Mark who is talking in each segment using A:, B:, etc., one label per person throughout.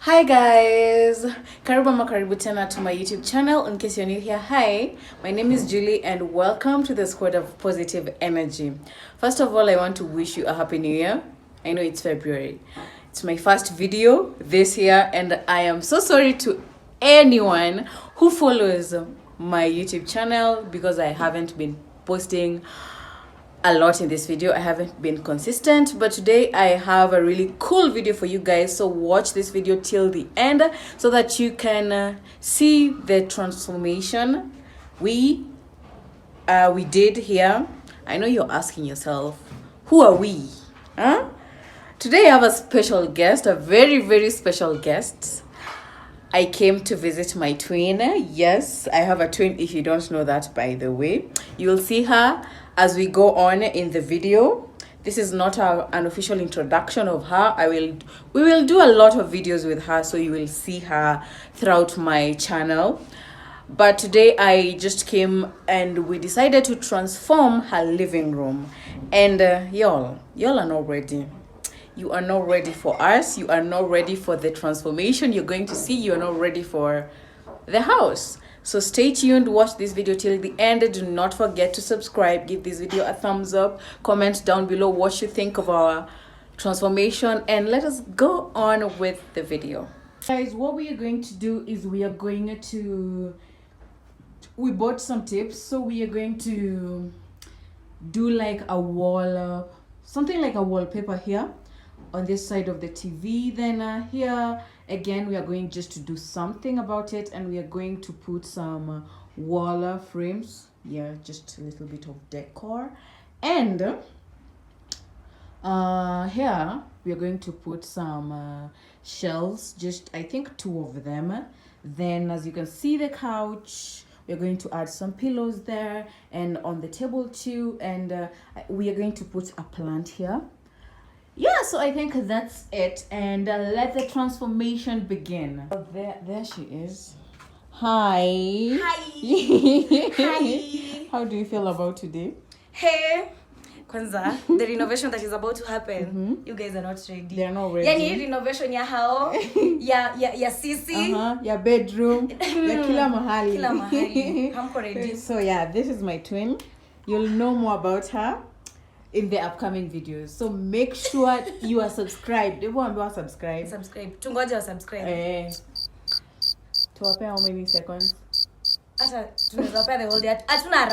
A: Hi guys, karibu tena to my YouTube channel. In case you're new here, hi, my name is Julie and welcome to the squad of positive energy. First of all, I want to wish you a happy new year. I know it's February. It's my first video this year and I am so sorry to anyone who follows my YouTube channel because I haven't been posting a lot in this video. I haven't been consistent, but today I have a really cool video for you guys, so watch this video till the end so that you can see the transformation we did here. I know you're asking yourself, who are we? Today I have a special guest, a very special guest. I came to visit my twin. Yes, I have a twin. If you don't know that, by the way, you will see her as we go on in the video. This is not an official introduction of her. We will do a lot of videos with her, so you will see her throughout my channel. But today I just came and we decided to transform her living room. And y'all are not ready. You are not ready for us. You are not ready for the transformation you're going to see. You are not ready for the house. So stay tuned, watch this video till the end. Do not forget to subscribe, give this video a thumbs up, comment down below what you think of our transformation, and let us go on with the video. Guys, what we are going to do is we bought some tips, so we are going to do like a wall, something like a wallpaper here on this side of the TV. Then here again we are going just to do something about it, and we are going to put some wall frames, just a little bit of decor. And here we are going to put some shelves, just I think 2 of them. Then as you can see, the couch, we're going to add some pillows there, and on the table too. And we are going to put a plant here. So I think that's it, and let the transformation begin. There she is. Hi.
B: Hi.
A: How do you feel about today?
B: Hey, kwanza, the renovation that is about to happen, you guys are not ready.
A: They're not ready.
B: Yani renovation ya hao, ya sisi,
A: ya bedroom, ya kila mahali.
B: Kila mahali. Hamko ready.
A: So this is my twin. You'll know more about her in the upcoming videos, so make sure you are subscribed. Everyone will subscribe.
B: Tungoja subscribe.
A: Tuwape how many seconds?
B: Ata tunaweza pea the whole day. Hatuna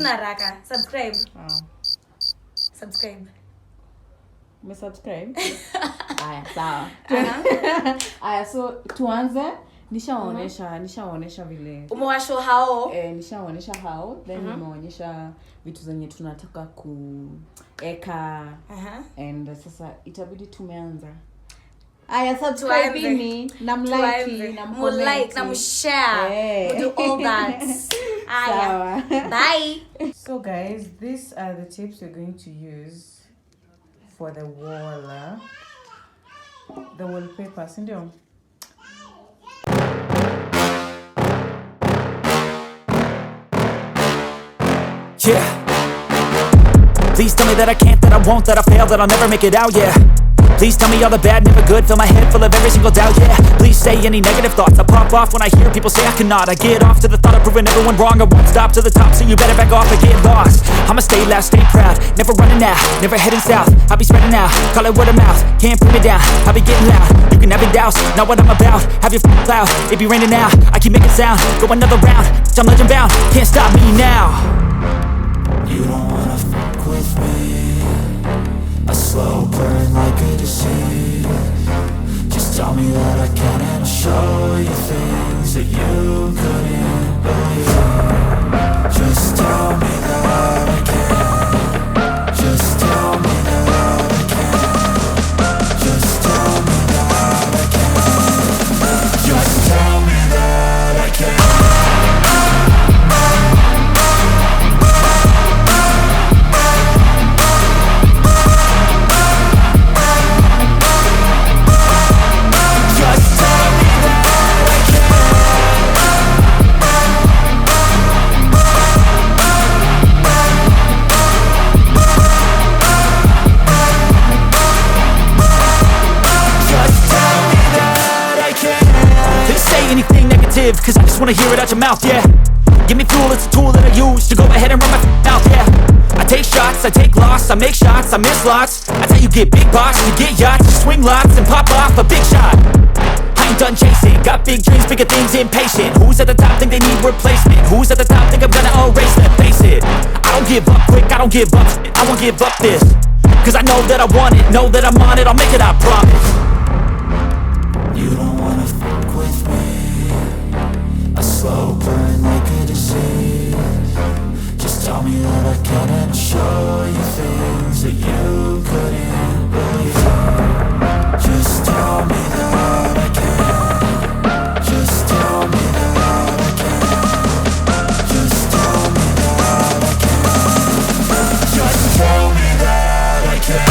B: haraka. Subscribe. Subscribe.
A: Me subscribe. Aya, sawa. Aya, so tuanze. Nishaonesha vile.
B: Umewasho hao.
A: Nishaonesha hao. Then nimeonyesha vitu zenye tunataka kueka. And sasa itabidi tumeanza. Aya, subscribe ni, namlike,
B: namshare. Do all that. Aya. Bye.
A: So guys, these are the tips we're going to use for the wall. The wallpaper, sindio?
C: Yeah. Please tell me that I can't, that I won't, that I fail, that I'll never make it out, yeah. Please tell me all the bad, never good, fill my head full of every single doubt, yeah. Please say any negative thoughts, I pop off when I hear people say I cannot. I get off to the thought of proving everyone wrong. I won't stop to the top, so you better back off and get lost. I'ma stay loud, stay proud, never running out, never heading south. I'll be spreading out, call it word of mouth, can't put me down, I'll be getting loud. You can have your doubts, not what I'm about, have your cloud, it be raining now. I keep making sound, go another round, I'm legend bound, can't stop me now. You don't wanna fuck with me, a slow burn like a disease. Just tell me that I can and I'll show you things that you couldn't believe. Just tell me that I can. Just tell me that I can. Just tell me that I can. Just tell me that I can. live, cause I just wanna hear it out your mouth, yeah. Give me fuel, it's a tool that I use to go ahead and run my mouth, yeah. I take shots, I take loss, I make shots, I miss lots. That's how you get big box, you get yachts, you swing lots and pop off a big shot. I ain't done chasing, got big dreams, bigger things, impatient. Who's at the top think they need replacement? Who's at the top think I'm gonna erase them? Face it, I don't give up quick, I don't give up shit, I won't give up this. Cause I know that I want it, know that I'm on it, I'll make it, I promise.
D: You don't wanna fuck with me. A slow burn like a disease. Just tell me that I can and show you things that you couldn't believe. Just tell me that I can. Just tell me that I can. Just tell me that I can. Just tell me that I can.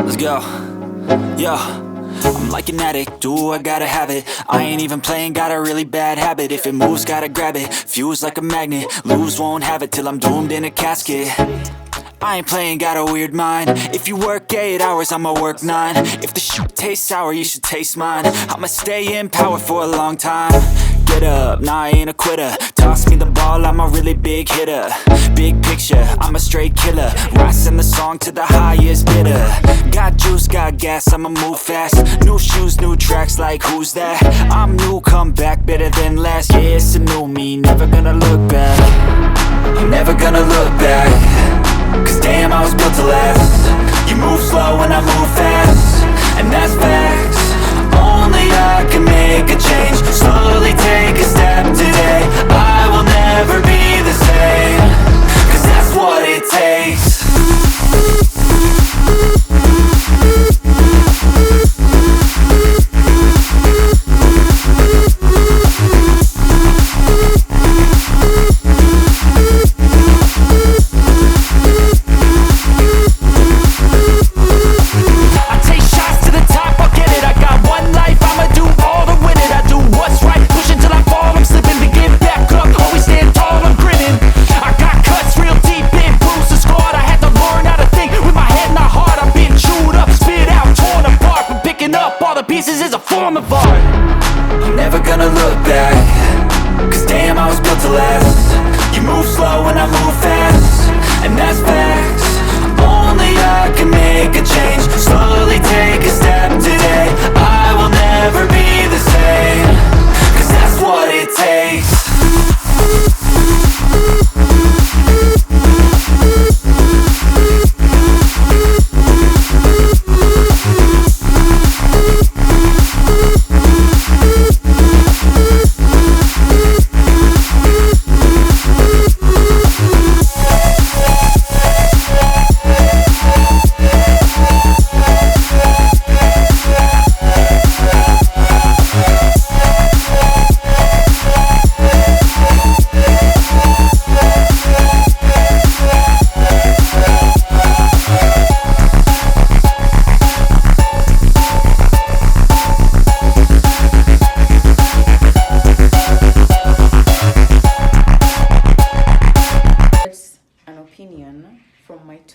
C: Let's go. Yo, I'm like an addict, do I gotta have it. I ain't even playing, got a really bad habit. If it moves, gotta grab it, fuse like a magnet. Lose, won't have it till I'm doomed in a casket. I ain't playing, got a weird mind. If you work 8 hours, I'ma work 9. If the shit tastes sour, you should taste mine. I'ma stay in power for a long time. Get up, nah, I ain't a quitter. Toss me the ball, I'm a really big hitter. Big picture, I'm a straight killer. Rising the song to the highest bidder. Got juice, got gas, I'ma move fast. New shoes, new tracks, like who's that? I'm new, come back, better than last. Yeah, it's a new me, never gonna look back. I'm never gonna look back. Cause damn, I was built to last. You move slow and I move fast, and that's facts. Only I can make a change. Slowly take a step today. I will never be the same. Cause that's what it takes. Push until I fall, I'm slipping to give back.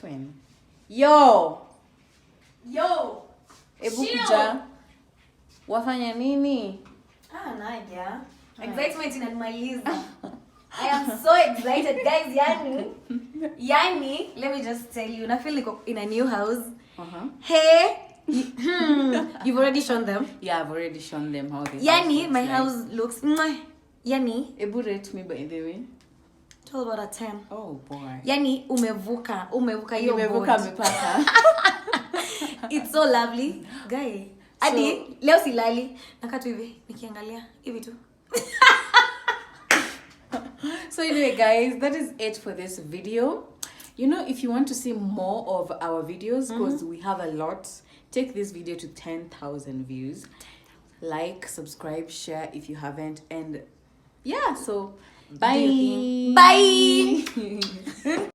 A: twin. Yo, ebu
B: Chill.
A: kuja. Wafanya nini?
B: Nadia. Excitement inanimaliza. I am so excited, guys. Yani, let me just tell you, I feel like in a new house. Hey, you've already shown them.
A: Yeah, I've already shown them how this
B: Yani, my
A: like.
B: house looks. Yani,
A: Ebu rate me by the way.
B: 12 out of 10.
A: Oh boy.
B: Yani, umevuka hiyo
A: Nimevuka
B: board.
A: mipaka.
B: It's so lovely, guy. Adi, leo silali. Nakaa tu hivi, nikiangalia hivi tu.
A: So anyway guys, that is it for this video. You know, if you want to see more of our videos, because we have a lot, take this video to 10,000 views. Like, subscribe, share if you haven't, and yeah, so bye.
B: Bye.